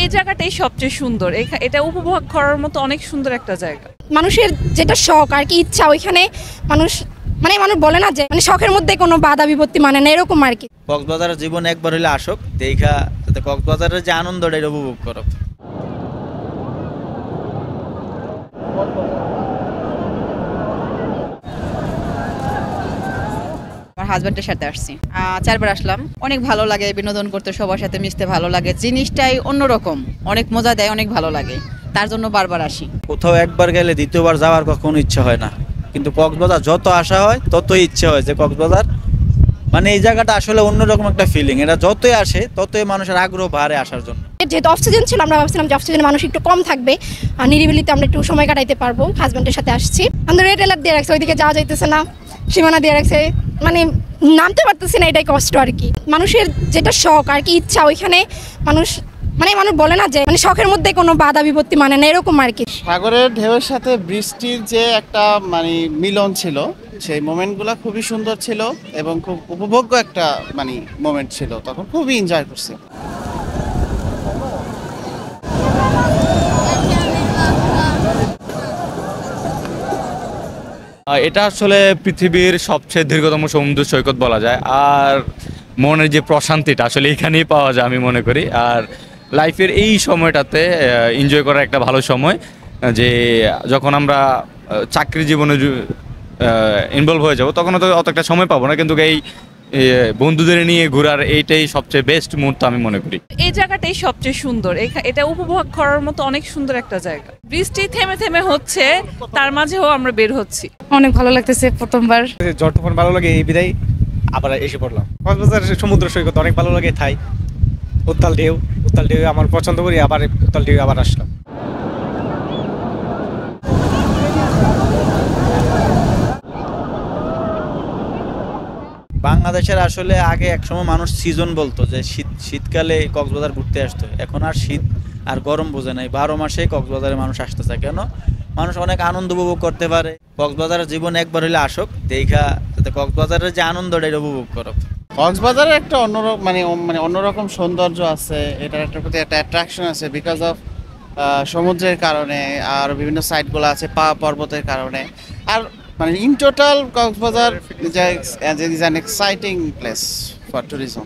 এই জায়গাটাই সবচেয়ে সুন্দর। এটা উপভোগ করার মতো অনেক সুন্দর একটা জায়গা। মানুষের যেটা শখ আর কি ইচ্ছা ওইখানে মানুষ মানুষ বলে না যে শখের মধ্যে কোনো বাধা বিপত্তি মানে না এরকম আর কি। কক্সবাজারের জীবন একবার হইলে আসুক দেখা যাতে কক্সবাজারের যে আনন্দটা এটা উপভোগ করো। আমার হাজব্যান্ডের সাথে আসছি 4 বার আসলাম। অনেক ভালো লাগে বিনোদন করতে, সবার সাথে মিশতে ভালো লাগে। জিনিসটাই অন্যরকম, অনেক মজা দেয়, অনেক ভালো লাগে, তার জন্য বারবার আসি। কোথাও একবার গেলে দ্বিতীয়বার যাওয়ার কখনো ইচ্ছা হয় না, কিন্তু কক্সবাজার যত আসা হয় ততই ইচ্ছে হয় যে কক্সবাজার মানে এই জায়গাটা আসলে অন্যরকম একটা ফিলিং। এটা যতই আসে ততই মানুষের আগ্রহ বাড়ে আসার জন্য। যেহেতু অক্সিজেন ছিল আমরা ভাবছিলাম যে অক্সিজেনে মানুষ একটু কম থাকবে আর নিরিবিলিতে আমরা একটু সময় কাটাইতে পারবো। হাজব্যান্ডের সাথে আসছি, আমাদের রেড অ্যালার্ট দিয়ে রাখছে, ওইদিকে যাওয়া যাইতেছে না, সীমানা দিয়ে রাখছে, মানে নামতে পারতেছি না, এটাই কষ্ট আর কি। মানুষের যেটা শখ আর কি ইচ্ছা ওইখানে মানুষ মানুষ বলে না যে শখের মধ্যে কোনো বাধা বিপত্তি মানে না এরকম আর কি। সাগরের ঢেউয়ের সাথে বৃষ্টির যে একটা মিলন ছিল, সেই মোমেন্টগুলো খুবই সুন্দর ছিল এবং খুব উপভোগ্য একটা মোমেন্ট ছিল। তখন খুবই এনজয় করছি। এটা আসলে পৃথিবীর সবচেয়ে দীর্ঘতম সমুদ্র সৈকত বলা যায়। আর মনের যে প্রশান্তিটা আসলে এখানেই পাওয়া যায় আমি মনে করি। আর লাইফের এই সময়টাতে এনজয় করার একটা ভালো সময়, যে যখন আমরা চাকরি জীবনে ইনভলভ হয়ে যাব তখন তো অত একটা সময় পাবো না, কিন্তু এই বন্ধুদের নিয়ে ঘোরার এইটাই সবচেয়ে বেস্ট মুহূর্ত আমি মনে করি। এই জায়গাটাই সবচেয়ে সুন্দর। এটা উপভোগ করার মতো অনেক সুন্দর একটা জায়গা। বৃষ্টি থেমে থেমে হচ্ছে, তার মাঝেও আমরা বের হচ্ছি। অনেক ভালো লাগতেছে, প্রথমবার যতক্ষণ ভালো লাগে এই বিদায় আবার এসে পড়লাম। কক্সবাজার সমুদ্র সৈকত অনেক ভালো লাগে, থাই উত্তাল ঢেউ আমার পছন্দ করি, আবার উত্তাল ঢেউ আবার আসলাম। বাংলাদেশের আসলে আগে একসময় মানুষ সিজন বলতো, যে শীতকালে কক্সবাজার ঘুরতে আসতো। এখন আর শীত আর গরম বোঝে নাই, 12 মাসে কক্সবাজারে মানুষ আসতে চায়। কেন? মানুষ অনেক আনন্দ উপভোগ করতে পারে। কক্সবাজারের জীবন একবার হইলে আসুক দেখা যাতে কক্সবাজারের যে আনন্দটা এটা উপভোগ করো। কক্সবাজারের একটা অন্যরকম সৌন্দর্য আছে, এটার একটা প্রতি একটা অ্যাট্রাকশন আছে বিকজ অফ সমুদ্রের কারণে, আর বিভিন্ন সাইটগুলো আছে পর্বতের কারণে। আর in total Cox's Bazar is an exciting place for tourism.